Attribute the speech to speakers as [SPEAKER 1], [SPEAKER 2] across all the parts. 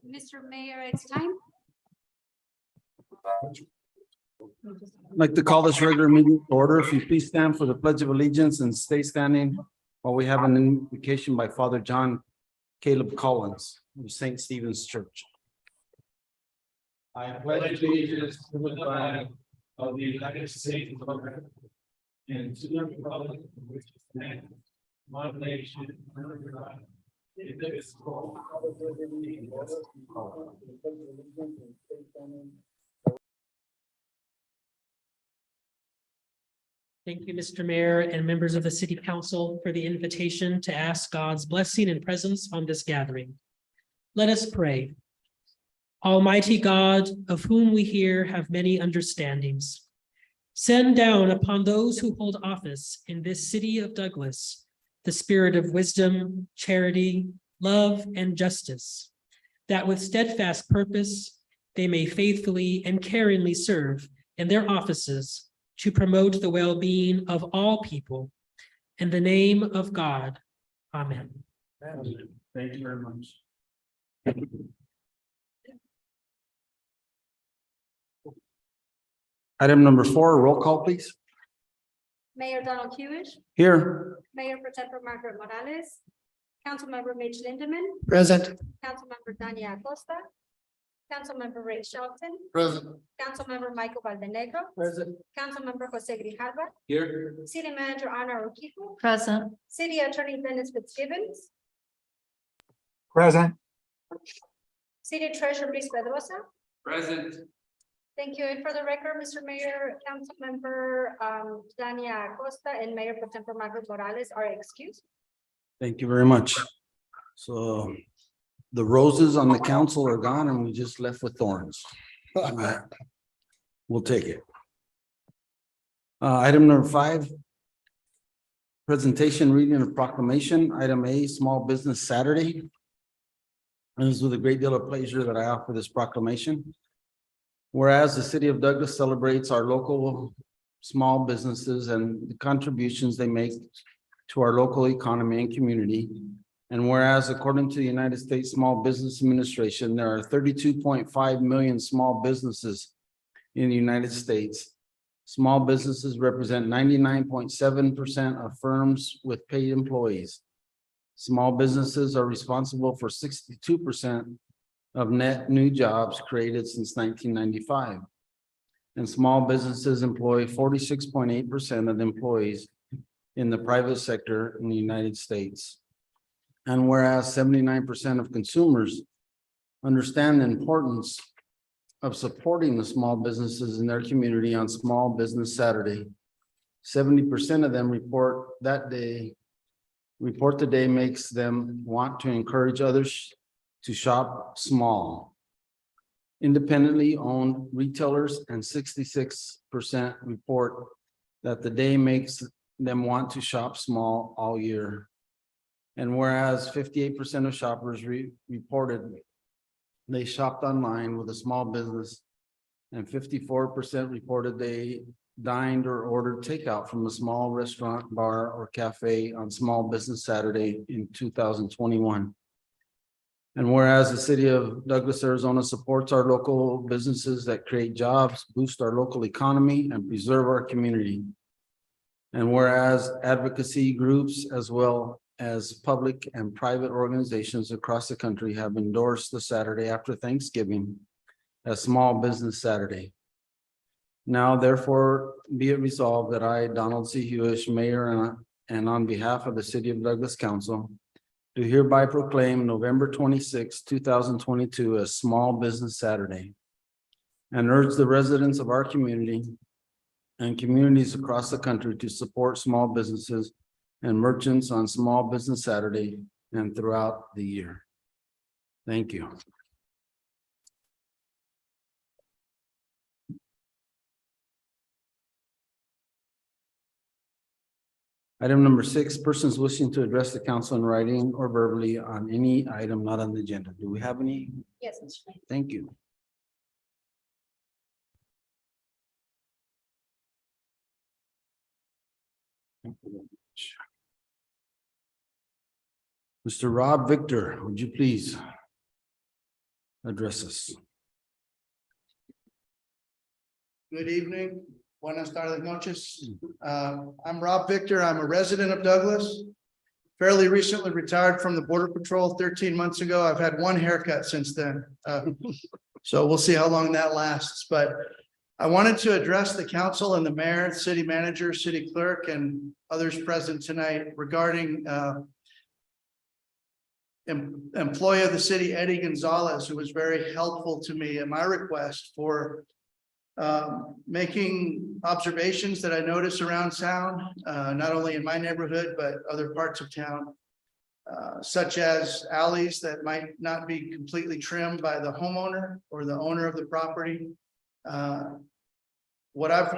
[SPEAKER 1] Mr. Mayor, it's time.
[SPEAKER 2] I'd like to call this regular meeting to order. If you please stand for the pledge of allegiance and stay standing while we have an invocation by Father John Caleb Collins of St. Stephen's Church. I
[SPEAKER 3] pledge allegiance to the flag of the United States of America and to the republic for which it stands, one nation, under God, indivisible, with liberty and justice for all.
[SPEAKER 4] Thank you, Mr. Mayor and members of the City Council for the invitation to ask God's blessing and presence on this gathering. Let us pray. Almighty God, of whom we here have many understandings, send down upon those who hold office in this city of Douglas the spirit of wisdom, charity, love, and justice, that with steadfast purpose they may faithfully and caringly serve in their offices to promote the well-being of all people. In the name of God, amen.
[SPEAKER 2] Thank you very much. Item number 4, roll call, please.
[SPEAKER 1] Mayor Donald Hewish,
[SPEAKER 2] Here.
[SPEAKER 1] Mayor Pro Tempore Margaret Morales, Councilmember Mitch Lindeman,
[SPEAKER 4] Present.
[SPEAKER 1] Councilmember Dania Acosta, Councilmember Ray Shelton,
[SPEAKER 2] Present.
[SPEAKER 1] Councilmember Michael Valdenegro,
[SPEAKER 2] Present.
[SPEAKER 1] Councilmember Jose Grijalva,
[SPEAKER 2] Here.
[SPEAKER 1] City Manager Ana Urquijo,
[SPEAKER 5] Present.
[SPEAKER 1] City Attorney Dennis Fitzgibbons,
[SPEAKER 3] Present.
[SPEAKER 1] City Treasurer Luis Pedrosa.
[SPEAKER 3] Present.
[SPEAKER 1] Thank you. And for the record, Mr. Mayor, Councilmember Dania Acosta and Mayor Pro Tempore Margaret Morales are excused.
[SPEAKER 2] Thank you very much. So the roses on the council are gone and we just left with thorns. We'll take it. Item number 5. Presentation reading of proclamation. Item A, Small Business Saturday. And it is with a great deal of pleasure that I offer this proclamation. Whereas the city of Douglas celebrates our local small businesses and the contributions they make to our local economy and community. And whereas according to the United States Small Business Administration, there are 32.5 million small businesses in the United States. Small businesses represent 99.7% of firms with paid employees. Small businesses are responsible for 62% of net new jobs created since 1995. And small businesses employ 46.8% of the employees in the private sector in the United States. And whereas 79% of consumers understand the importance of supporting the small businesses in their community on Small Business Saturday, 70% of them report the day makes them want to encourage others to shop small. Independently owned retailers and 66% report that the day makes them want to shop small all year. And whereas 58% of shoppers reported they shopped online with a small business, and 54% reported they dined or ordered takeout from a small restaurant, bar, or cafe on Small Business Saturday in 2021. And whereas the city of Douglas, Arizona supports our local businesses that create jobs, boost our local economy, and preserve our community. And whereas advocacy groups as well as public and private organizations across the country have endorsed the Saturday after Thanksgiving as Small Business Saturday. Now, therefore, be it resolved that I, Donald C. Hewish, Mayor, and on behalf of the City of Douglas Council, do hereby proclaim November 26, 2022 as Small Business Saturday, and urge the residents of our community and communities across the country to support small businesses and merchants on Small Business Saturday and throughout the year. Thank you. Item number 6, persons wishing to address the council in writing or verbally on any item not on the agenda. Do we have any?
[SPEAKER 1] Yes, Mr. Mayor.
[SPEAKER 2] Thank you. Mr. Rob Victor, would you please address us?
[SPEAKER 5] Good evening. Buenas tardes noches. I'm Rob Victor. I'm a resident of Douglas. Fairly recently retired from the Border Patrol 13 months ago. I've had one haircut since then. So we'll see how long that lasts. But I wanted to address the council and the mayor, city manager, city clerk, and others present tonight regarding employee of the city, Eddie Gonzalez, who was very helpful to me at my request for making observations that I notice around town, not only in my neighborhood, but other parts of town, such as alleys that might not be completely trimmed by the homeowner or the owner of the property. What I've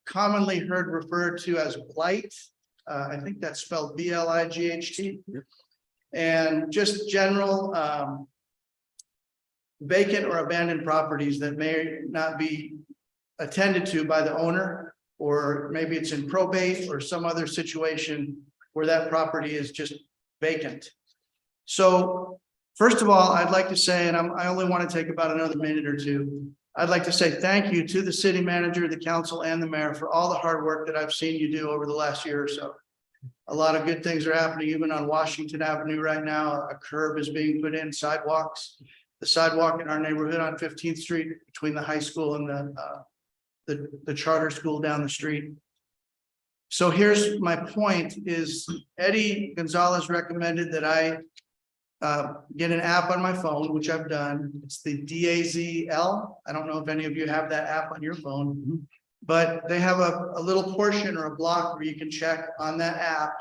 [SPEAKER 5] commonly heard referred to as blight, I think that's spelled B-L-I-G-H-T. And just general vacant or abandoned properties that may not be attended to by the owner, or maybe it's in probate or some other situation where that property is just vacant. So first of all, I'd like to say, and I only want to take about another minute or two. I'd like to say thank you to the city manager, the council, and the mayor for all the hard work that I've seen you do over the last year or so. A lot of good things are happening, even on Washington Avenue right now. A curb is being put in, sidewalks. The sidewalk in our neighborhood on 15th Street between the high school and the charter school down the street. So here's my point is Eddie Gonzalez recommended that I get an app on my phone, which I've done. It's the DAZL. I don't know if any of you have that app on your phone, but they have a little portion or a block where you can check on that app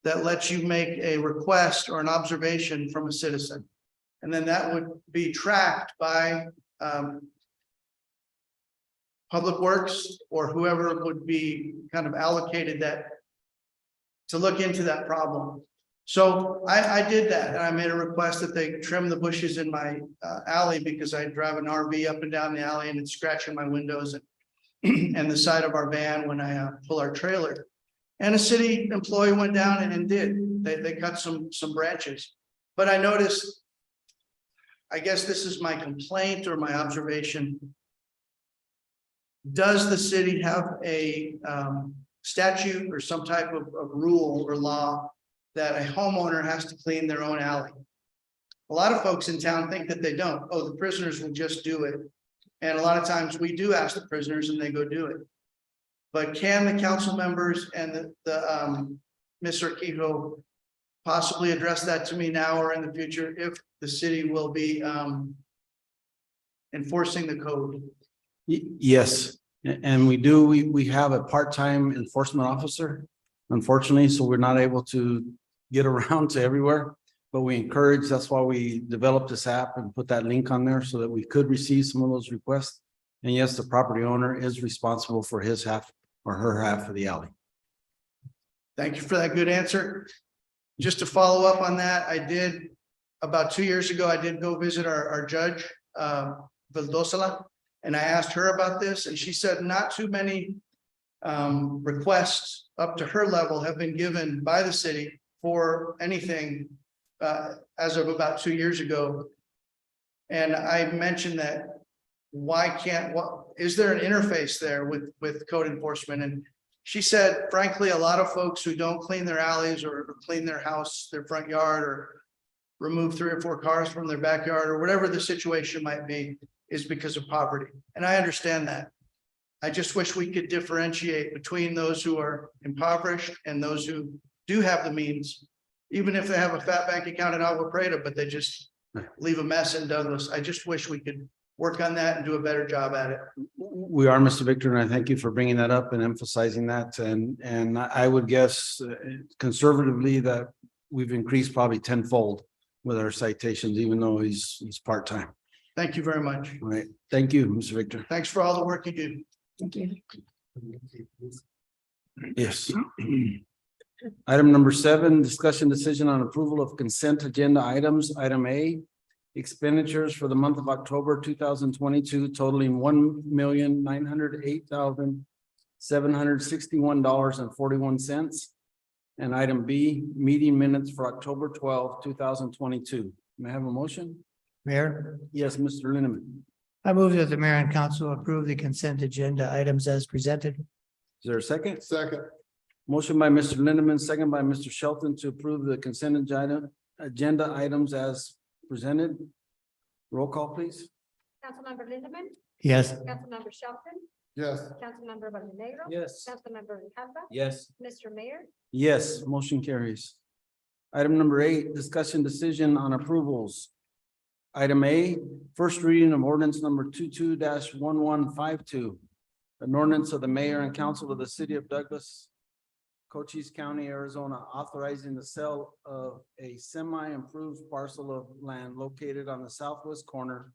[SPEAKER 5] that lets you make a request or an observation from a citizen. And then that would be tracked by Public Works or whoever would be kind of allocated that to look into that problem. So I did that, and I made a request that they trim the bushes in my alley because I drive an RV up and down the alley and it's scratching my windows and the side of our van when I pull our trailer. And a city employee went down and did. They cut some branches. But I noticed, I guess this is my complaint or my observation. Does the city have a statute or some type of rule or law that a homeowner has to clean their own alley? A lot of folks in town think that they don't. Oh, the prisoners will just do it. And a lot of times we do ask the prisoners and they go do it. But can the council members and Ms. Urquijo possibly address that to me now or in the future if the city will be enforcing the code?
[SPEAKER 2] Yes, and we have a part-time enforcement officer, unfortunately, so we're not able to get around to everywhere. But we encourage, that's why we developed this app and put that link on there so that we could receive some of those requests. And yes, the property owner is responsible for his half or her half of the alley.
[SPEAKER 5] Thank you for that good answer. Just to follow up on that, I did about 2 years ago, I did go visit our judge, Valdosala, and I asked her about this, and she said not too many requests up to her level have been given by the city for anything as of about 2 years ago. And I mentioned that is there an interface there with code enforcement? And she said, frankly, a lot of folks who don't clean their alleys or clean their house, their front yard, or remove 3 or 4 cars from their backyard or whatever the situation might be, is because of poverty. And I understand that. I just wish we could differentiate between those who are impoverished and those who do have the means, even if they have a fat bank account in Agua Prieta, but they just leave a mess in Douglas. I just wish we could work on that and do a better job at it.
[SPEAKER 2] We are, Mr. Victor, and I thank you for bringing that up and emphasizing that. And I would guess conservatively that we've increased probably tenfold with our citations, even though he's part-time.
[SPEAKER 5] Thank you very much.
[SPEAKER 2] All right. Thank you, Mr. Victor.
[SPEAKER 5] Thanks for all the work you do.
[SPEAKER 1] Thank you.
[SPEAKER 2] Yes. Item number 7, discussion decision on approval of consent agenda items. Item A, expenditures for the month of October 2022 totaling $1,908,761.41. And item B, meeting minutes for October 12, 2022. May I have a motion?
[SPEAKER 6] Mayor,
[SPEAKER 2] Yes, Mr. Linneman.
[SPEAKER 6] I move that the mayor and council approve the consent agenda items as presented.
[SPEAKER 2] Is there a second?
[SPEAKER 7] Second.
[SPEAKER 2] Motion by Mr. Linneman, second by Mr. Shelton to approve the consent agenda items as presented. Roll call, please.
[SPEAKER 1] Councilmember Lindemann,
[SPEAKER 6] Yes.
[SPEAKER 1] Councilmember Shelton,
[SPEAKER 7] Yes.
[SPEAKER 1] Councilmember Valmenegro.
[SPEAKER 2] Yes.
[SPEAKER 1] Councilmember Grijalva,
[SPEAKER 2] Yes.
[SPEAKER 1] Mr. Mayor,
[SPEAKER 2] Yes, motion carries. Item number 8, discussion decision on approvals. Item A, first reading of ordinance number 22-1152. An ordinance of the mayor and council of the city of Douglas, Cochise County, Arizona, authorizing the sale of a semi-improved parcel of land located on the southwest corner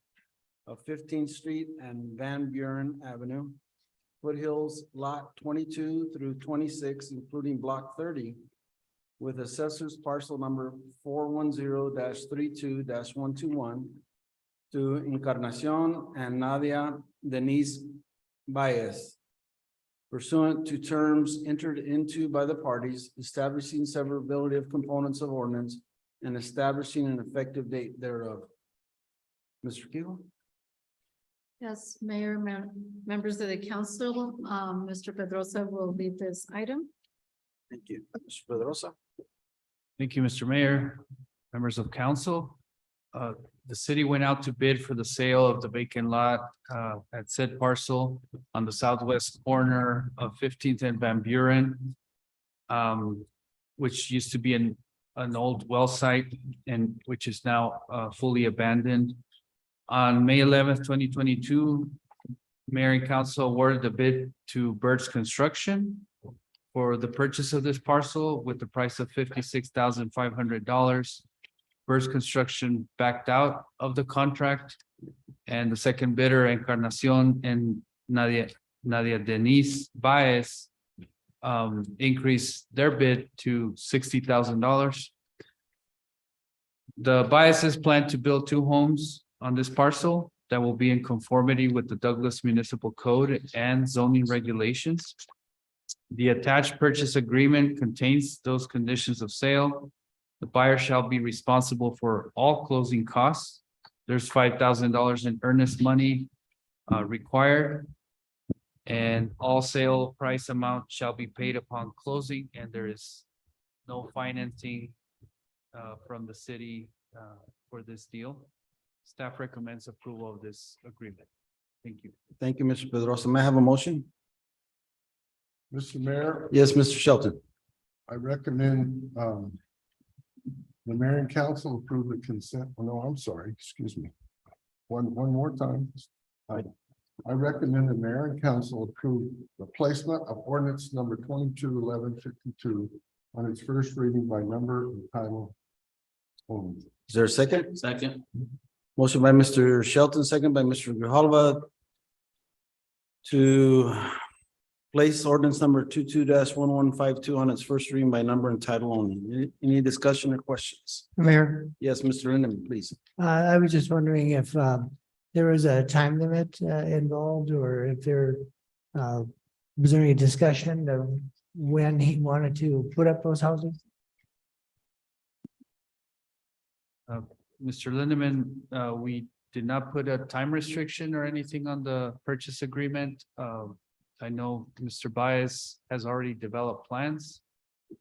[SPEAKER 2] of 15th Street and Van Buren Avenue, Foothills Lot 22 through 26, including Block 30, with assessors parcel number 410-32-121 to Encarnacion and Nadia Denise Baez, pursuant to terms entered into by the parties, establishing severability of components of ordinance and establishing an effective date thereof. Mr. Keel?
[SPEAKER 8] Yes, Mayor, members of the council, Mr. Pedrosa will lead this item.
[SPEAKER 2] Thank you. Mr. Pedrosa?
[SPEAKER 3] Thank you, Mr. Mayor, members of council. The city went out to bid for the sale of the vacant lot at said parcel on the southwest corner of 15th and Van Buren, which used to be an old well site and which is now fully abandoned. On May 11th, 2022, Mayor and Council awarded the bid to Birch Construction for the purchase of this parcel with the price of $56,500. Birch Construction backed out of the contract, and the second bidder, Encarnacion and Nadia Denise Baez, increased their bid to $60,000. The Baez's plan to build 2 homes on this parcel that will be in conformity with the Douglas Municipal Code and zoning regulations. The attached purchase agreement contains those conditions of sale. The buyer shall be responsible for all closing costs. There's $5,000 in earnest money required. And all sale price amount shall be paid upon closing, and there is no financing from the city for this deal. Staff recommends approval of this agreement. Thank you.
[SPEAKER 2] Thank you, Mr. Pedrosa. May I have a motion?
[SPEAKER 7] Mr. Mayor,
[SPEAKER 2] Yes, Mr. Shelton.
[SPEAKER 7] I recommend the mayor and council approve the consent. Oh, no, I'm sorry, excuse me. One more time. I recommend the mayor and council approve the placement of ordinance number 22-1152 on its first reading by number and title only.
[SPEAKER 2] Is there a second? Second. Motion by Mr. Shelton, second by Mr. Grijalva to place ordinance number 22-1152 on its first reading by number and title only. Any discussion or questions?
[SPEAKER 6] Mayor,
[SPEAKER 2] Yes, Mr. Lindeman, please.
[SPEAKER 6] I was just wondering if there was a time limit involved, or if there was there any discussion of when he wanted to put up those houses?
[SPEAKER 3] Mr. Lindeman, we did not put a time restriction or anything on the purchase agreement. I know Mr. Baez has already developed plans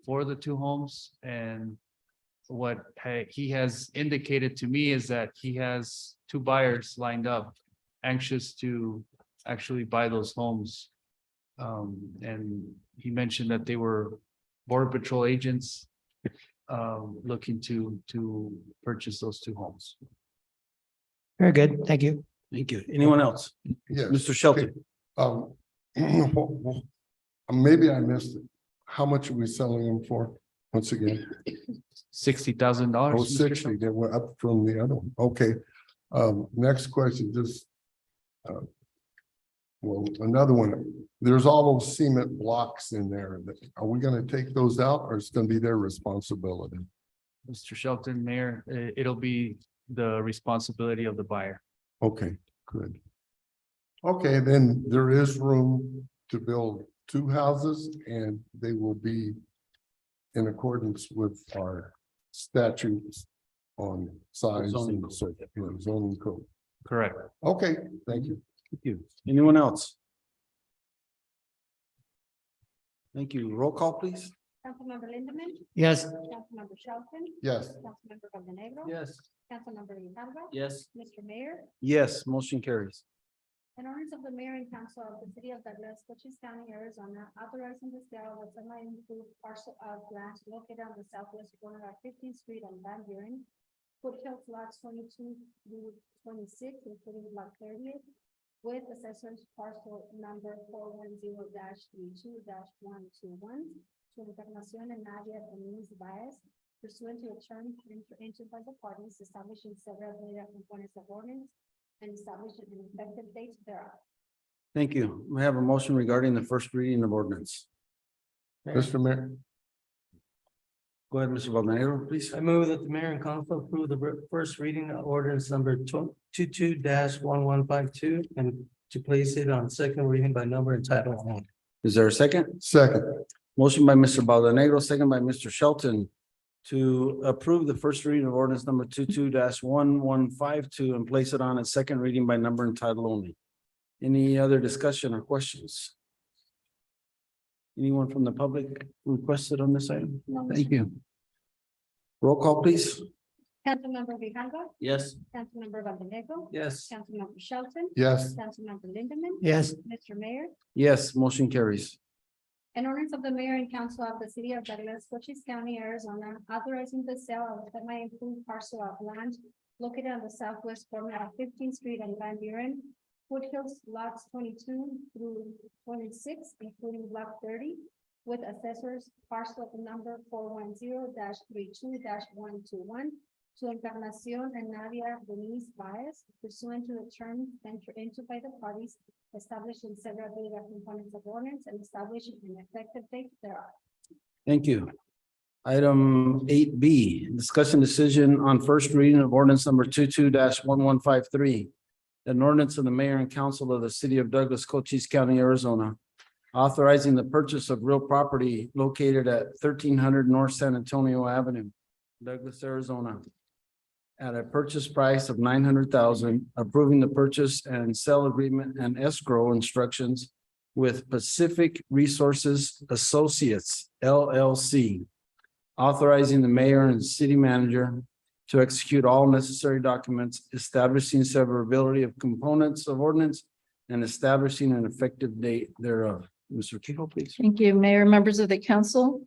[SPEAKER 3] for the 2 homes, and what he has indicated to me is that he has 2 buyers lined up, anxious to actually buy those homes. And he mentioned that they were Border Patrol agents looking to purchase those 2 homes.
[SPEAKER 6] Very good, thank you.
[SPEAKER 2] Thank you. Anyone else?
[SPEAKER 7] Yes.
[SPEAKER 2] Mr. Shelton?
[SPEAKER 7] Maybe I missed it. How much are we selling them for? Once again,
[SPEAKER 3] $60,000.
[SPEAKER 7] oh, 60, they went up from the other one. Okay. Next question, just. Well, another one, there's all those cement blocks in there. Are we gonna take those out, or it's gonna be their responsibility?
[SPEAKER 3] Mr. Shelton, Mayor, it'll be the responsibility of the buyer.
[SPEAKER 7] Okay, good. Okay, then there is room to build 2 houses, and they will be in accordance with our statutes on size
[SPEAKER 2] Zoning
[SPEAKER 7] and so, zoning code.
[SPEAKER 2] Correct.
[SPEAKER 7] Okay, thank you.
[SPEAKER 2] Thank you. Anyone else? Thank you. Roll call, please.
[SPEAKER 1] Councilmember Lindemann,
[SPEAKER 6] Yes.
[SPEAKER 1] Councilmember Shelton,
[SPEAKER 7] Yes.
[SPEAKER 1] Councilmember Valdenegro.
[SPEAKER 2] Yes.
[SPEAKER 1] Councilmember Grijalva.
[SPEAKER 2] Yes.
[SPEAKER 1] Mr. Mayor,
[SPEAKER 2] Yes, motion carries.
[SPEAKER 1] an ordinance of the mayor and council of the city of Douglas, Cochise County, Arizona, authorizing the sale of a semi-improved parcel of land located on the southwest corner of 15th Street and Van Buren, Foothills lots 22 through 26, including block 30, with assessors parcel number 410-32-121 to Encarnacion and Nadia Denise Baez, pursuant to a term entered into by the parties, establishing several data components of ordinance and establishing an effective date thereof.
[SPEAKER 2] Thank you. We have a motion regarding the first reading of ordinance.
[SPEAKER 7] Mr. Mayor,
[SPEAKER 2] Go ahead, Mr. Valdenegro, please.
[SPEAKER 9] I move that the mayor and council approve the first reading of ordinance number 22-1152 and to place it on second reading by number and title only.
[SPEAKER 2] Is there a second?
[SPEAKER 7] second,
[SPEAKER 2] Motion by Mr. Valdenegro, second by Mr. Shelton to approve the first reading of ordinance number 22-1152 and place it on its second reading by number and title only. Any other discussion or questions? Anyone from the public requested on this item?
[SPEAKER 1] No,
[SPEAKER 2] Thank you. Roll call, please.
[SPEAKER 1] Councilmember Grijalva,
[SPEAKER 2] Yes.
[SPEAKER 1] Councilmember Valdenegro.
[SPEAKER 9] Yes.
[SPEAKER 1] Councilmember Shelton.
[SPEAKER 7] yes,
[SPEAKER 1] Councilmember Lindemann.
[SPEAKER 6] Yes.
[SPEAKER 1] Mr. Mayor,
[SPEAKER 2] Yes, motion carries.
[SPEAKER 1] an ordinance of the mayor and council of the city of Douglas, Cochise County, Arizona, authorizing the sale of a semi-improved parcel of land located on the southwest corner of 15th Street and Van Buren, Foothills lots 22 through 26, including block 30, with assessors parcel number 410-32-121 to Encarnacion and Nadia Denise Baez, pursuant to the term entered into by the parties, establishing several data components of ordinance and establishing an effective date thereof.
[SPEAKER 2] Thank you. Item 8B, discussion decision on first reading of ordinance number 22-1153. An ordinance of the mayor and council of the city of Douglas, Cochise County, Arizona, authorizing the purchase of real property located at 1300 North San Antonio Avenue, Douglas, Arizona, at a purchase price of $900,000, approving the purchase and sale agreement and escrow instructions with Pacific Resources Associates, LLC, authorizing the mayor and city manager to execute all necessary documents, establishing severability of components of ordinance and establishing an effective date thereof. Mr. Kiko, please.
[SPEAKER 8] Thank you, Mayor, members of the council.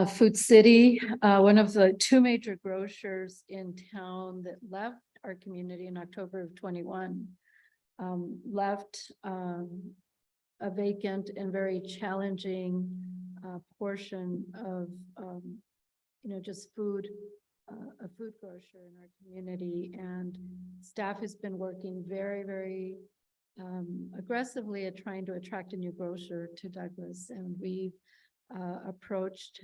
[SPEAKER 8] Food City, one of the two major grocers in town that left our community in October of 21, left a vacant and very challenging portion of, just food, a food grocer in our community. And staff has been working very, very aggressively at trying to attract a new grocer to Douglas. And we've approached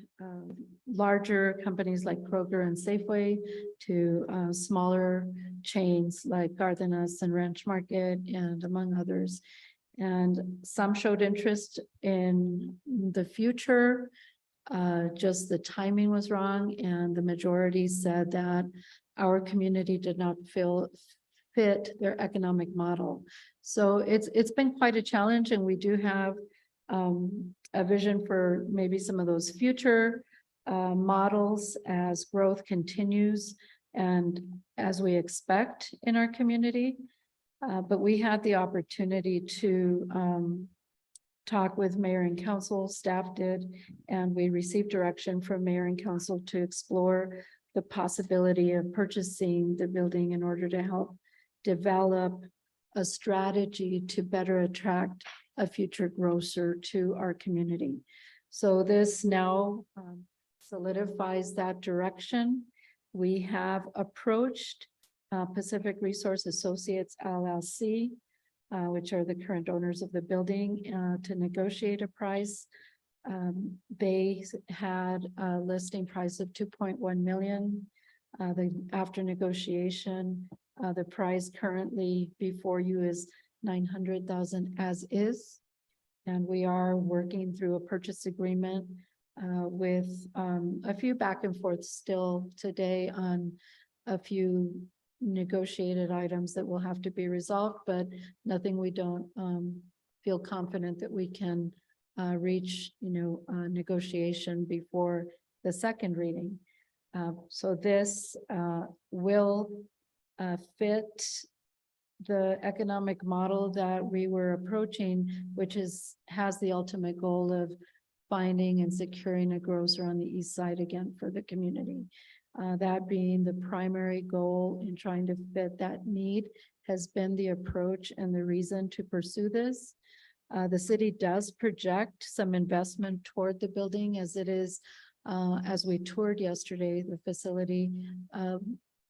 [SPEAKER 8] larger companies like Kroger and Safeway to smaller chains like Gardenas and Ranch Market and among others. And some showed interest in the future. Just the timing was wrong, and the majority said that our community did not fit their economic model. So it's been quite a challenge, and we do have a vision for maybe some of those future models as growth continues and as we expect in our community. But we had the opportunity to talk with mayor and council, staff did, and we received direction from mayor and council to explore the possibility of purchasing the building in order to help develop a strategy to better attract a future grocer to our community. So this now solidifies that direction. We have approached Pacific Resource Associates LLC, which are the current owners of the building, to negotiate a price. They had a listing price of 2.1 million. After negotiation, the price currently before you is 900,000 as is. And we are working through a purchase agreement with a few back and forth still today on a few negotiated items that will have to be resolved, but nothing we don't feel confident that we can reach, negotiation before the second reading. So this will fit the economic model that we were approaching, which has the ultimate goal of finding and securing a grocer on the east side again for the community. That being the primary goal in trying to fit that need has been the approach and the reason to pursue this. The city does project some investment toward the building as it is, as we toured yesterday, the facility,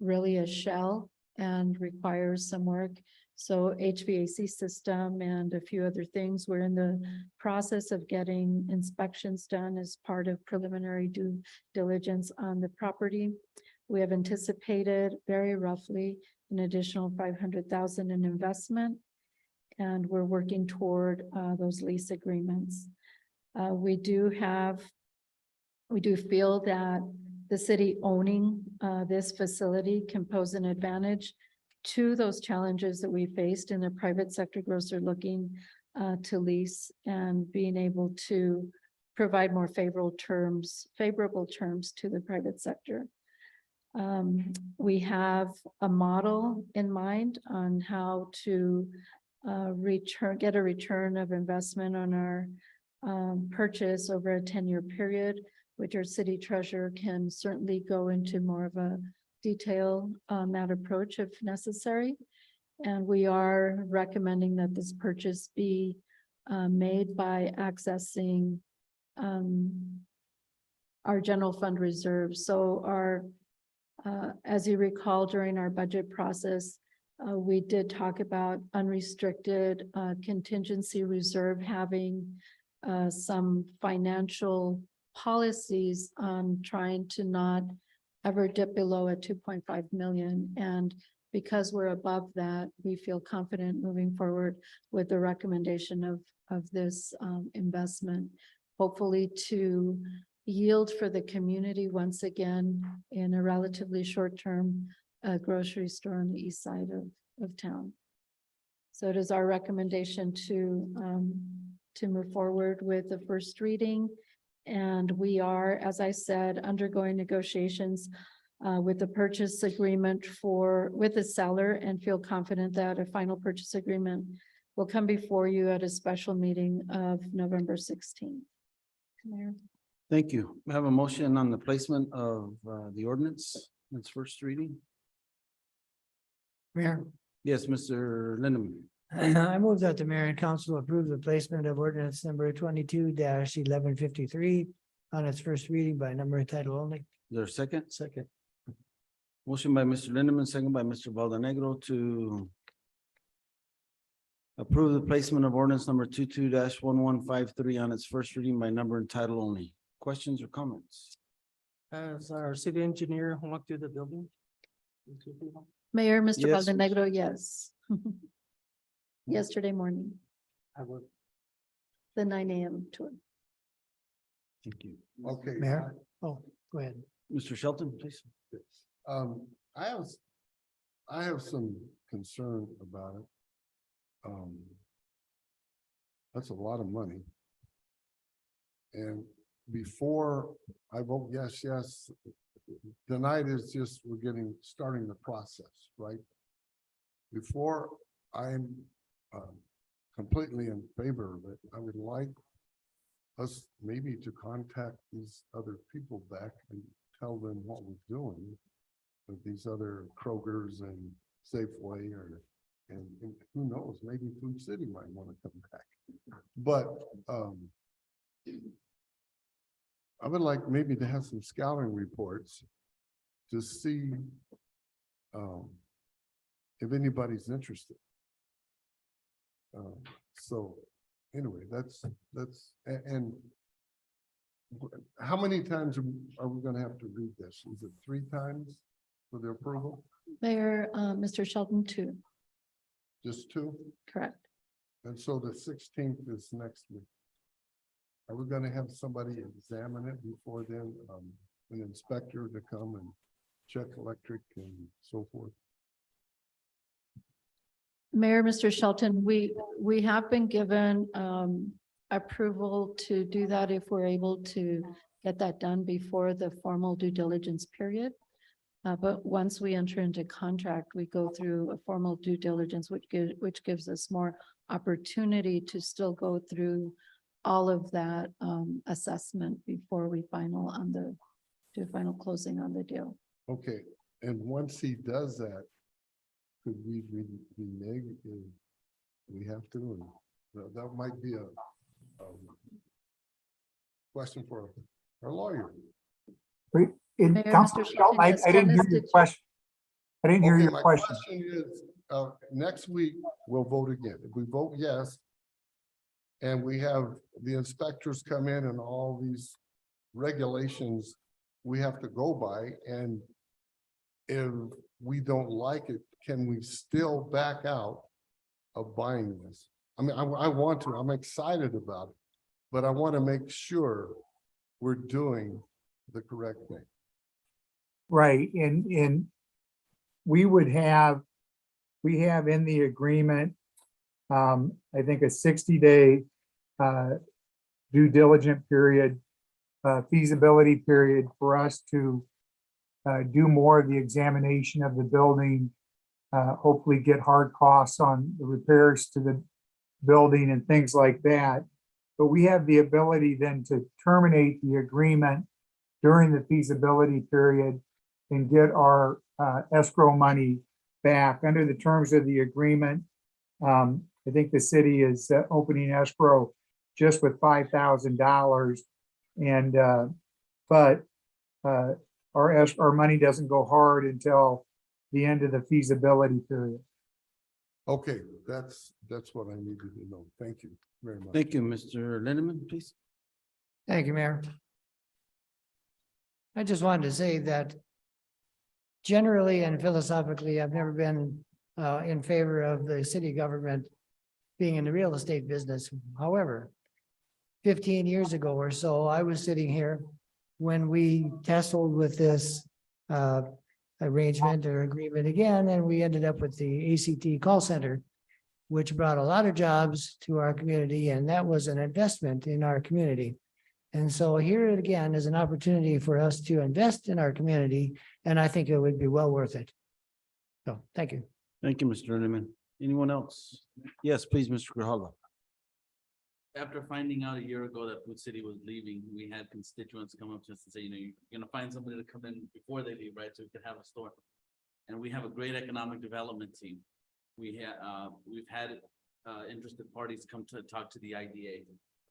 [SPEAKER 8] really a shell and requires some work. So HVAC system and a few other things. We're in the process of getting inspections done as part of preliminary due diligence on the property. We have anticipated very roughly an additional 500,000 in investment, and we're working toward those lease agreements. We do feel that the city owning this facility can pose an advantage to those challenges that we faced in the private sector grocer looking to lease and being able to provide more favorable terms to the private sector. We have a model in mind on how to get a return of investment on our purchase over a 10-year period, which our city treasurer can certainly go into more of a detail on that approach if necessary. And we are recommending that this purchase be made by accessing our general fund reserves. So as you recall, during our budget process, we did talk about unrestricted contingency reserve having some financial policies on trying to not ever dip below at 2.5 million. And because we're above that, we feel confident moving forward with the recommendation of this investment, hopefully to yield for the community once again in a relatively short-term grocery store on the east side of town. So it is our recommendation to move forward with the first reading. And we are, as I said, undergoing negotiations with the purchase agreement with the seller and feel confident that a final purchase agreement will come before you at a special meeting of November 16th. Mayor.
[SPEAKER 2] Thank you. We have a motion on the placement of the ordinance. Its first reading.
[SPEAKER 6] Mayor,
[SPEAKER 2] Yes, Mr. Lindeman.
[SPEAKER 6] I move that the mayor and council approve the placement of ordinance number 22-1153 on its first reading by number and title only.
[SPEAKER 2] Is there a second?
[SPEAKER 6] Second.
[SPEAKER 2] Motion by Mr. Lindeman, second by Mr. Valdenegro to approve the placement of ordinance number 22-1153 on its first reading by number and title only. Questions or comments?
[SPEAKER 9] Has our city engineer walked through the building?
[SPEAKER 8] Mayor, Mr.
[SPEAKER 2] Yes.
[SPEAKER 8] Valdenegro, yes. Yesterday morning,
[SPEAKER 9] I will.
[SPEAKER 8] the 9 a.m. tour.
[SPEAKER 2] Thank you.
[SPEAKER 7] Okay.
[SPEAKER 6] Mayor? Oh, go ahead.
[SPEAKER 2] Mr. Shelton, please.
[SPEAKER 7] I have some concern about it. That's a lot of money. And before I vote yes, tonight is just, we're starting the process, right? Before I'm completely in favor of it, I would like us maybe to contact these other people back and tell them what we're doing with these other Krogers and Safeway and who knows, maybe Food City might want to come back. But I would like maybe to have some scouting reports to see if anybody's interested. So anyway, that's and how many times are we gonna have to read this? Is it 3 times for the approval?
[SPEAKER 8] Mayor, Mr. Sheldon, too,
[SPEAKER 7] Just 2?
[SPEAKER 8] correct.
[SPEAKER 7] And so the 16th is next week. are we gonna have somebody examine it before then, an inspector to come and check electric and so forth?
[SPEAKER 8] Mayor, Mr. Shelton, we have been given approval to do that if we're able to get that done before the formal due diligence period. But once we enter into contract, we go through a formal due diligence, which gives us more opportunity to still go through all of that assessment before we do final closing on the deal.
[SPEAKER 7] Okay, and once he does that, could we renege if we have to? And that might be a question for our lawyer.
[SPEAKER 8] Mayor,
[SPEAKER 10] Council
[SPEAKER 8] Mr.
[SPEAKER 10] Shelton, I
[SPEAKER 8] Shelton,
[SPEAKER 10] didn't hear
[SPEAKER 8] Dennis,
[SPEAKER 10] your
[SPEAKER 8] did you-
[SPEAKER 10] question. I didn't hear
[SPEAKER 7] Okay,
[SPEAKER 10] your
[SPEAKER 7] my
[SPEAKER 10] question.
[SPEAKER 7] Is, next week, we'll vote again. If we vote yes, and we have the inspectors come in and all these regulations we have to go by, and if we don't like it, can we still back out of buying this? I mean, I want to, I'm excited about it, but I want to make sure we're doing the correct thing.
[SPEAKER 10] Right, and we have in the agreement, I think a 60-day due diligent period, feasibility period for us to do more of the examination of the building, hopefully get hard costs on the repairs to the building and things like that. But we have the ability then to terminate the agreement during the feasibility period and get our escrow money back under the terms of the agreement. I think the city is opening escrow just with $5,000, and but our money doesn't go hard until the end of the feasibility period.
[SPEAKER 7] Okay, that's what I needed to know. Thank you very much.
[SPEAKER 2] Thank you, Mr. Lindeman, please.
[SPEAKER 6] Thank you, Mayor. I just wanted to say that generally and philosophically, I've never been in favor of the city government being in the real estate business. However, 15 years ago or so, I was sitting here when we tussled with this arrangement or agreement again, and we ended up with the ACT call center, which brought a lot of jobs to our community, and that was an investment in our community. And so here again is an opportunity for us to invest in our community, and I think it would be well worth it. So, thank you.
[SPEAKER 2] Thank you, Mr. Lindeman. Anyone else? Yes, please, Mr. Grijalva.
[SPEAKER 11] After finding out a year ago that Food City was leaving, we had constituents come up to us and say, you're gonna find somebody to come in before they leave, right? So we could have a store. And we have a great economic development team. We've had interested parties come to talk to the IDA,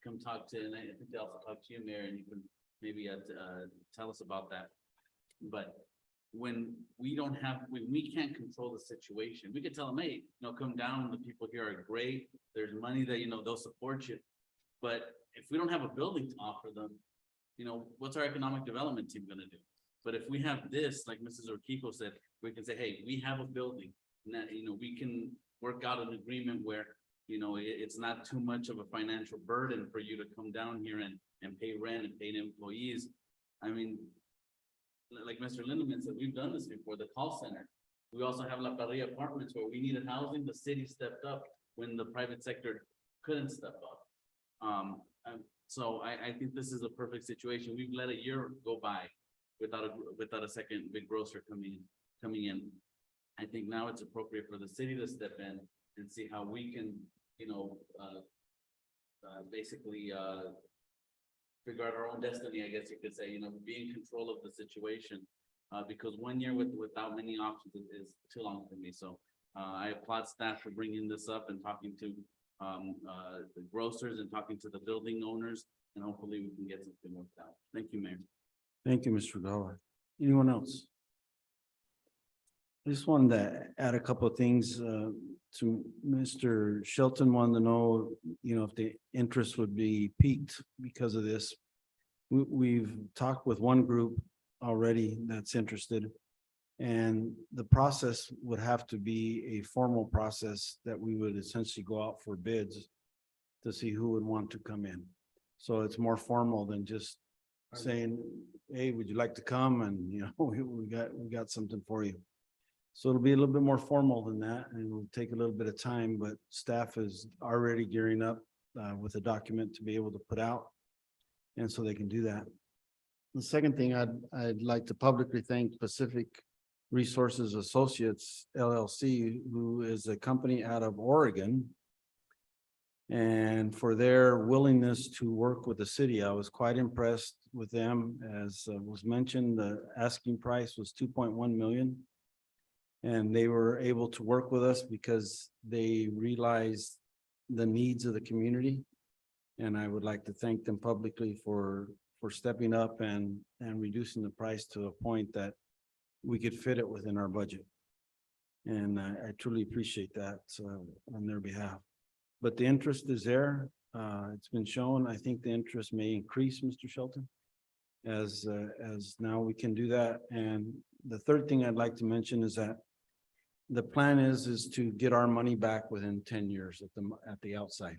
[SPEAKER 11] come talk to, and I think they also talked to you, Mayor, and you can maybe tell us about that. But when we can't control the situation, we could tell them, hey, come down, the people here are great, there's money that, they'll support you. But if we don't have a building to offer them, what's our economic development team gonna do? But if we have this, like Mrs. Urquijo said, we can say, hey, we have a building, and that, we can work out an agreement where, it's not too much of a financial burden for you to come down here and pay rent and pay employees. I mean, like Mr. Lindeman said, we've done this before, the call center. We also have La Parrilla Apartments where we needed housing, the city stepped up when the private sector couldn't step up. So I think this is a perfect situation. We've let a year go by without a second big grocer coming in. I think now it's appropriate for the city to step in and see how we can, basically figure out our own destiny, I guess you could say, be in control of the situation. Because 1 year without many options is too long for me. So I applaud staff for bringing this up and talking to the grocers and talking to the building owners, and hopefully we can get something worked out. Thank you, Mayor.
[SPEAKER 2] Thank you, Mr. Grijalva. Anyone else? I just wanted to add a couple of things to Mr. Shelton. Wanted to know, if the interest would be piqued because of this. We've talked with one group already that's interested, and the process would have to be a formal process that we would essentially go out for bids to see who would want to come in. So it's more formal than just saying, hey, would you like to come? And, you know, we got something for you. So it'll be a little bit more formal than that, and it'll take a little bit of time, but staff is already gearing up with a document to be able to put out. And so they can do that. The second thing, I'd like to publicly thank Pacific Resources Associates LLC, who is a company out of Oregon. And for their willingness to work with the city. I was quite impressed with them. As was mentioned, the asking price was 2.1 million. And they were able to work with us because they realized the needs of the community. And I would like to thank them publicly for stepping up and reducing the price to a point that we could fit it within our budget. And I truly appreciate that on their behalf. But the interest is there. It's been shown. I think the interest may increase, Mr. Shelton, as now we can do that. And the third thing I'd like to mention is that the plan is to get our money back within 10 years at the outside.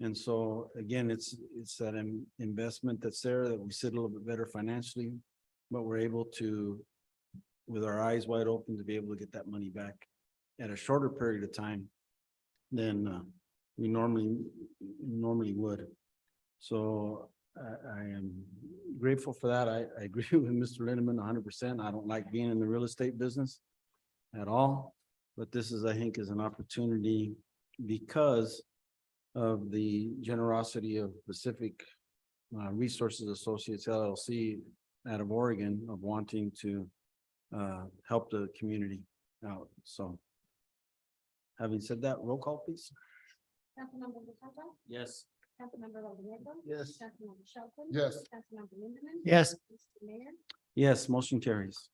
[SPEAKER 2] And so again, it's that investment that's there that we sit a little bit better financially, but we're able to, with our eyes wide open, to be able to get that money back at a shorter period of time than we normally would. So I am grateful for that. I agree with Mr. Lindeman 100%. I don't like being in the real estate business at all, but this is, I think, is an opportunity because of the generosity of Pacific Resources Associates LLC out of Oregon of wanting to help the community out. So having said that, roll call, please.
[SPEAKER 1] Councilmember Tejada?
[SPEAKER 11] Yes.
[SPEAKER 1] Councilmember Rodriguez?
[SPEAKER 7] Yes.
[SPEAKER 1] Councilmember Shelton?
[SPEAKER 7] Yes.
[SPEAKER 1] Councilmember Lindemann?
[SPEAKER 6] Yes.
[SPEAKER 1] Mr. Mayor?
[SPEAKER 2] Yes, motion carries.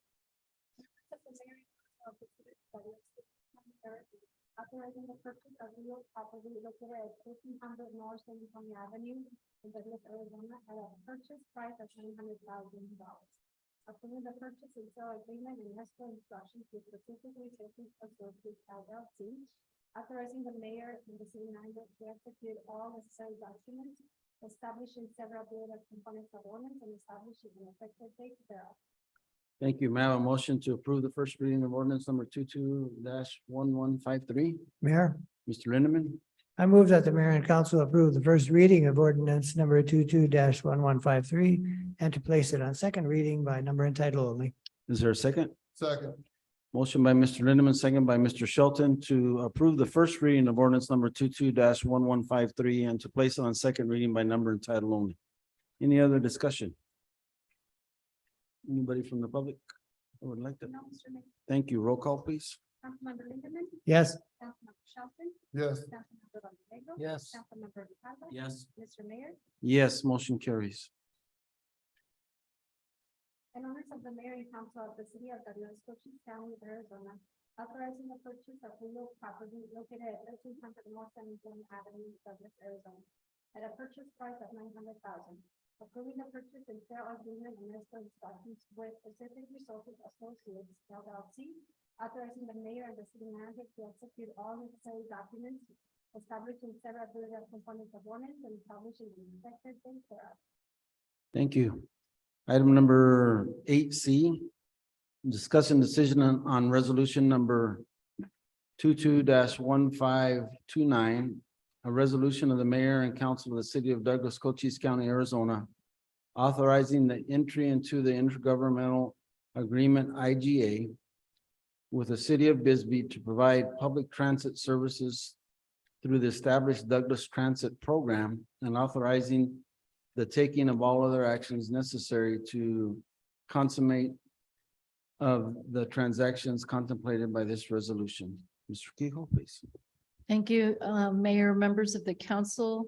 [SPEAKER 1] Authorizing the purchase of real property located at 1300 North San Antonio Avenue in Douglas, Arizona at a purchase price of $900,000. Approving the purchase and sale agreement and escrow instructions with Pacific Resources Associates LLC. Authorizing the mayor and the city manager to execute all necessary documents, establishing several bullet components of ordinance and establishing an effective date thereof.
[SPEAKER 2] Thank you. May I have a motion to approve the first reading of ordinance number 22-1153?
[SPEAKER 6] Mayor,
[SPEAKER 2] Mr. Lindeman,
[SPEAKER 6] I move that the mayor and council approve the first reading of ordinance number 22-1153 and to place it on second reading by number and title only.
[SPEAKER 2] is there a second?
[SPEAKER 7] Second.
[SPEAKER 2] Motion by Mr. Lindeman, second by Mr. Shelton to approve the first reading of ordinance number 22-1153 and to place it on second reading by number and title only. Any other discussion? Anybody from the public who would like to?
[SPEAKER 1] No, Mr. Mayor.
[SPEAKER 2] Thank you. Roll call, please.
[SPEAKER 1] Councilmember Lindemann?
[SPEAKER 6] Yes.
[SPEAKER 1] Councilmember Shelton?
[SPEAKER 7] Yes.
[SPEAKER 1] Councilmember Rodriguez?
[SPEAKER 9] Yes.
[SPEAKER 1] Councilmember Tejada?
[SPEAKER 11] Yes.
[SPEAKER 1] Mr. Mayor?
[SPEAKER 2] Yes, motion carries.
[SPEAKER 1] In honor of the mayor and council of the city of Douglas, Cochise County, Arizona, authorizing the purchase of real property located at 1300 North San Antonio Avenue, Douglas, Arizona, at a purchase price of $900,000. Approving the purchase and sale agreement and escrow instructions with Pacific Resources Associates LLC, authorizing the mayor and the city manager to execute all necessary documents, establishing several bullet components of ordinance and establishing an effective date thereof.
[SPEAKER 2] Thank you. Item number 8C, discussion decision on resolution number 22-1529, a resolution of the mayor and council of the city of Douglas, Cochise County, Arizona, authorizing the entry into the intergovernmental agreement IGA with the city of Bisbee to provide public transit services through the established Douglas Transit Program and authorizing the taking of all other actions necessary to consummate of the transactions contemplated by this resolution. Mr. Kehoe, please.
[SPEAKER 8] Thank you, Mayor, members of the council.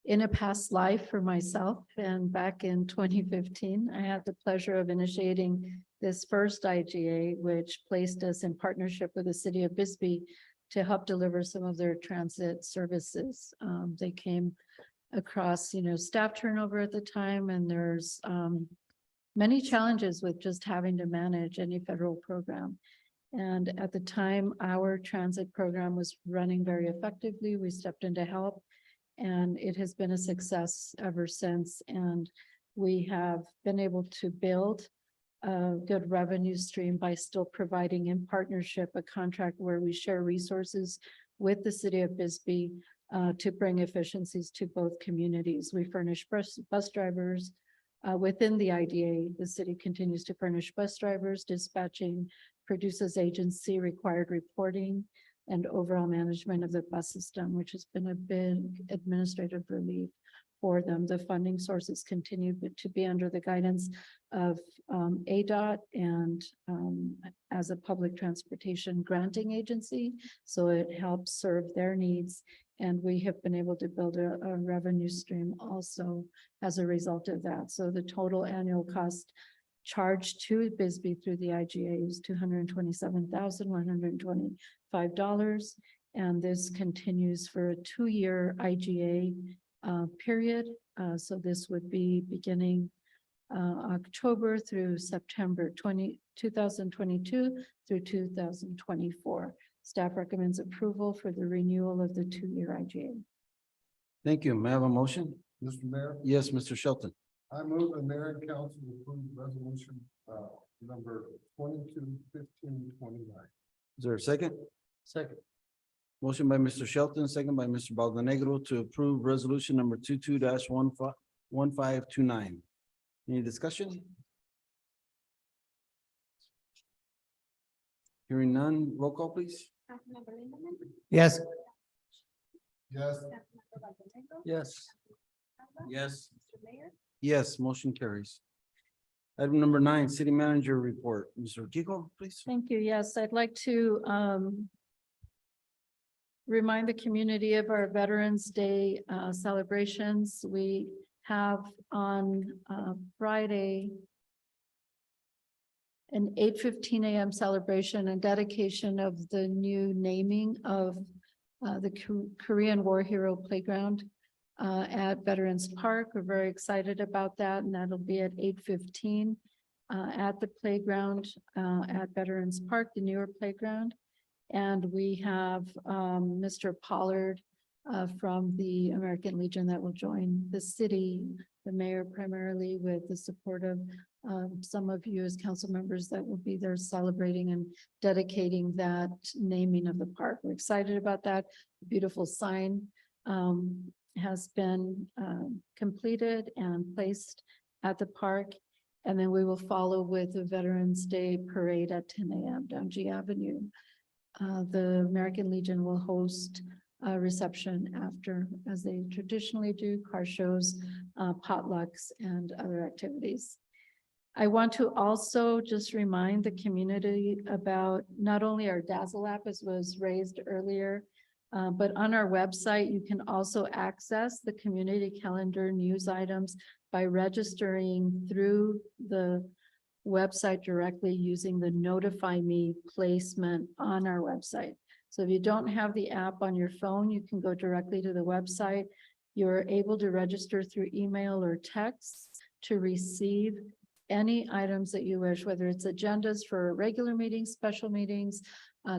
[SPEAKER 8] In a past life for myself and back in 2015, I had the pleasure of initiating this first IGA, which placed us in partnership with the city of Bisbee to help deliver some of their transit services. They came across, staff turnover at the time, and there's many challenges with just having to manage any federal program. And at the time, our transit program was running very effectively. We stepped in to help. And it has been a success ever since, and we have been able to build a good revenue stream by still providing in partnership a contract where we share resources with the city of Bisbee to bring efficiencies to both communities. We furnish bus drivers within the IDA. The city continues to furnish bus drivers, dispatching, produces agency required reporting, and overall management of the bus system, which has been a big administrative relief for them. The funding sources continue to be under the guidance of ADOT and as a public transportation granting agency. So it helps serve their needs. And we have been able to build a revenue stream also as a result of that. So the total annual cost charged to Bisbee through the IGA is $227,125. And this continues for a 2-year IGA period. So this would be beginning October through September 2022 through 2024. Staff recommends approval for the renewal of the 2-year IGA.
[SPEAKER 2] Thank you. May I have a motion?
[SPEAKER 7] Mr. Mayor,
[SPEAKER 2] Yes, Mr. Shelton.
[SPEAKER 7] I move the mayor and council approve resolution number 22-15-29.
[SPEAKER 2] Is there a second?
[SPEAKER 9] Second.
[SPEAKER 2] Motion by Mr. Shelton, second by Mr. Baldanegro to approve resolution number 22-1529. Any discussion? Hearing none, roll call please.
[SPEAKER 1] Councilmember Linderman.
[SPEAKER 6] Yes.
[SPEAKER 7] Yes.
[SPEAKER 1] Councilmember Baldanegro.
[SPEAKER 9] Yes.
[SPEAKER 11] Yes.
[SPEAKER 1] Mr. Mayor.
[SPEAKER 2] Yes, motion carries. Item number 9, city manager report. Mr. Kiko, please.
[SPEAKER 8] Thank you. Yes, I'd like to remind the community of our Veterans Day celebrations. We have on Friday an 8:15 a.m. celebration and dedication of the new naming of the Korean War Hero Playground at Veterans Park. We're very excited about that, and that'll be at 8:15 at the playground at Veterans Park, the newer playground. And we have Mr. Pollard from the American Legion that will join the city, the mayor primarily, with the support of some of you as council members that will be there celebrating and dedicating that naming of the park. We're excited about that. The beautiful sign has been completed and placed at the park. And then we will follow with the Veterans Day Parade at 10 a.m. down G Avenue. The American Legion will host a reception after, as they traditionally do, car shows, potlucks, and other activities. I want to also just remind the community about not only our Dazzle app, as was raised earlier, but on our website, you can also access the community calendar news items by registering through the website directly using the Notify Me placement on our website. So if you don't have the app on your phone, you can go directly to the website. You're able to register through email or text to receive any items that you wish, whether it's agendas for regular meetings, special meetings,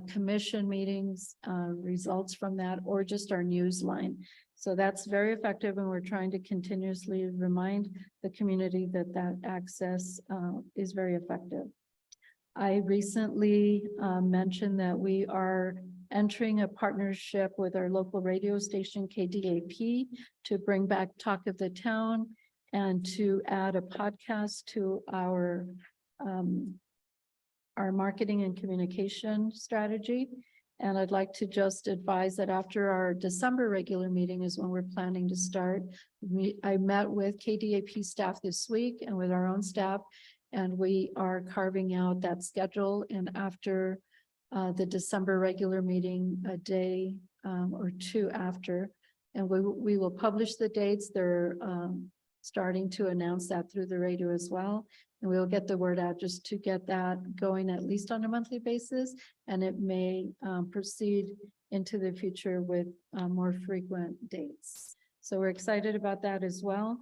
[SPEAKER 8] commission meetings, results from that, or just our news line. So that's very effective, and we're trying to continuously remind the community that that access is very effective. I recently mentioned that we are entering a partnership with our local radio station, KDAP, to bring back Talk of the Town and to add a podcast to our marketing and communication strategy. And I'd like to just advise that after our December regular meeting is when we're planning to start. I met with KDAP staff this week and with our own staff, and we are carving out that schedule. And after the December regular meeting, a day or two after, and we will publish the dates. They're starting to announce that through the radio as well. And we'll get the word out just to get that going at least on a monthly basis. And it may proceed into the future with more frequent dates. So we're excited about that as well.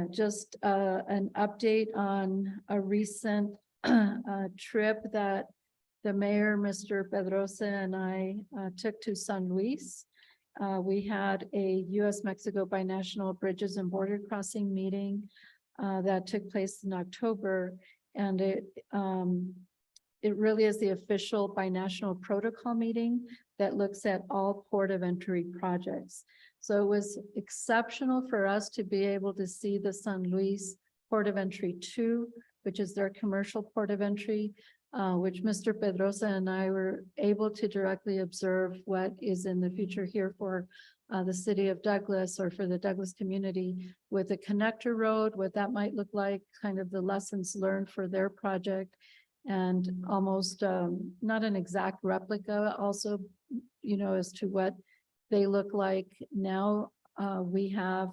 [SPEAKER 8] Just an update on a recent trip that the mayor, Mr. Pedrosa, and I took to San Luis. we had a US-Mexico binational bridges and border crossing meeting that took place in October. And it really is the official binational protocol meeting that looks at all port of entry projects. So it was exceptional for us to be able to see the San Luis Port of Entry 2, which is their commercial port of entry, which Mr. Pedrosa and I were able to directly observe what is in the future here for the city of Douglas or for the Douglas community with the connector road, what that might look like, kind of the lessons learned for their project. And almost not an exact replica also, as to what they look like now. We have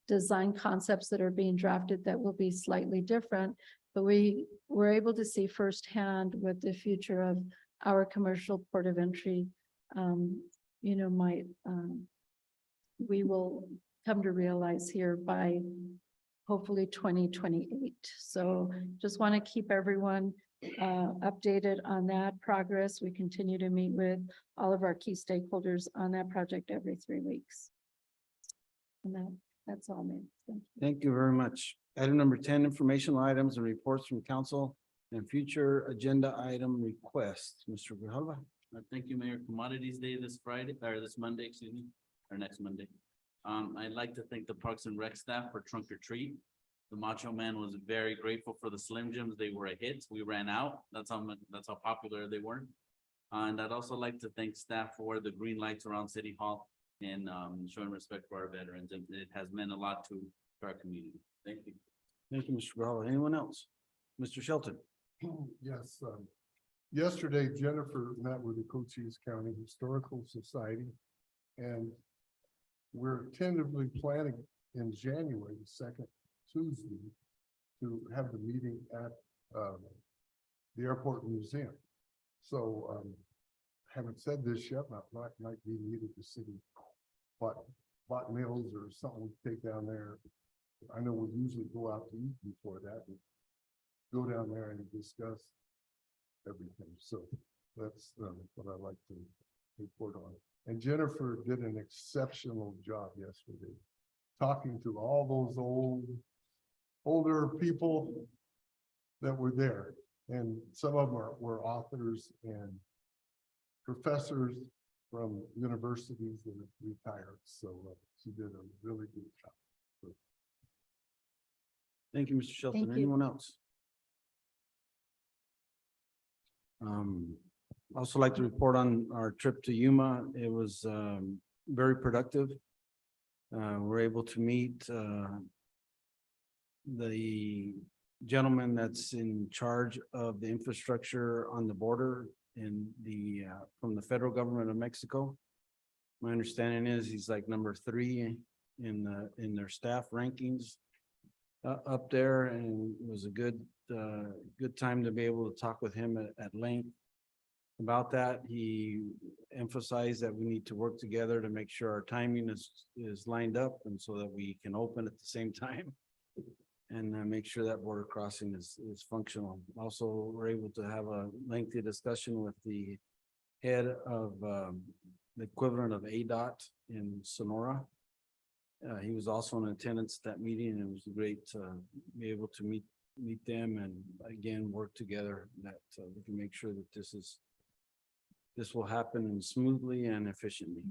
[SPEAKER 8] design concepts that are being drafted that will be slightly different, but we were able to see firsthand what the future of our commercial port of entry, we will come to realize here by hopefully 2028. So just want to keep everyone updated on that progress. We continue to meet with all of our key stakeholders on that project every 3 weeks. And that's all, man. Thank you.
[SPEAKER 2] Thank you very much. Item number 10, informational items and reports from council and future agenda item requests. Mr. Grijalva.
[SPEAKER 11] Thank you, Mayor. Commodities Day this Friday, or this Monday, excuse me, or next Monday. I'd like to thank the Parks and Rec staff for Trunk or Treat. The Macho Man was very grateful for the Slim Jims. They were a hit. We ran out. That's how popular they were. And I'd also like to thank staff for the green lights around City Hall and showing respect for our veterans. And it has meant a lot to our community. Thank you.
[SPEAKER 2] Thank you, Mr. Grijalva. Anyone else? Mr. Shelton.
[SPEAKER 7] Yes, yesterday Jennifer met with the Cochise County Historical Society, and we're tentatively planning in January, the second Tuesday, to have the meeting at the airport museum. So haven't said this yet, might be needed the city, but bought meals or something we take down there. I know we usually go out to eat before that, but go down there and discuss everything. So that's what I like to report on. And Jennifer did an exceptional job yesterday, talking to all those older people that were there. And some of them were authors and professors from universities that have retired. So she did a really good job. So,
[SPEAKER 2] Thank you, Mr. Shelton.
[SPEAKER 8] Thank you.
[SPEAKER 2] Anyone else? Also like to report on our trip to Yuma. It was very productive. We're able to meet the gentleman that's in charge of the infrastructure on the border in from the federal government of Mexico. My understanding is he's like number 3 in their staff rankings up there, and it was a good time to be able to talk with him at length about that. He emphasized that we need to work together to make sure our timing is lined up, and so that we can open at the same time and make sure that border crossing is functional. Also, we're able to have a lengthy discussion with the head of the equivalent of ADOT in Sonora. He was also in attendance at that meeting, and it was great to be able to meet them and again work together, that we can make sure that this will happen smoothly and efficiently.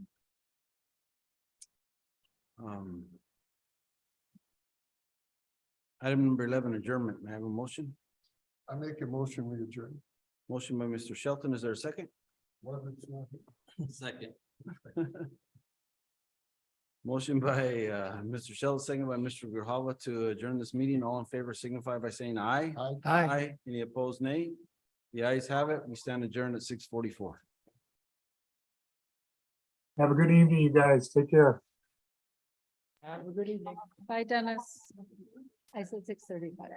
[SPEAKER 2] Item number 11, adjournment. May I have a motion?
[SPEAKER 7] I make a motion, we adjourn.
[SPEAKER 2] Motion by Mr. Shelton. Is there a second?
[SPEAKER 11] Second.
[SPEAKER 2] Motion by Mr. Shelton, second by Mr. Grijalva to adjourn this meeting. All in favor signify by saying aye.
[SPEAKER 6] Aye.
[SPEAKER 2] Any opposed, nay? The ayes have it. We stand adjourned at 6:44.
[SPEAKER 10] Have a good evening, you guys. Take care.
[SPEAKER 8] Have a good evening. Bye, Dennis. I said 6:35.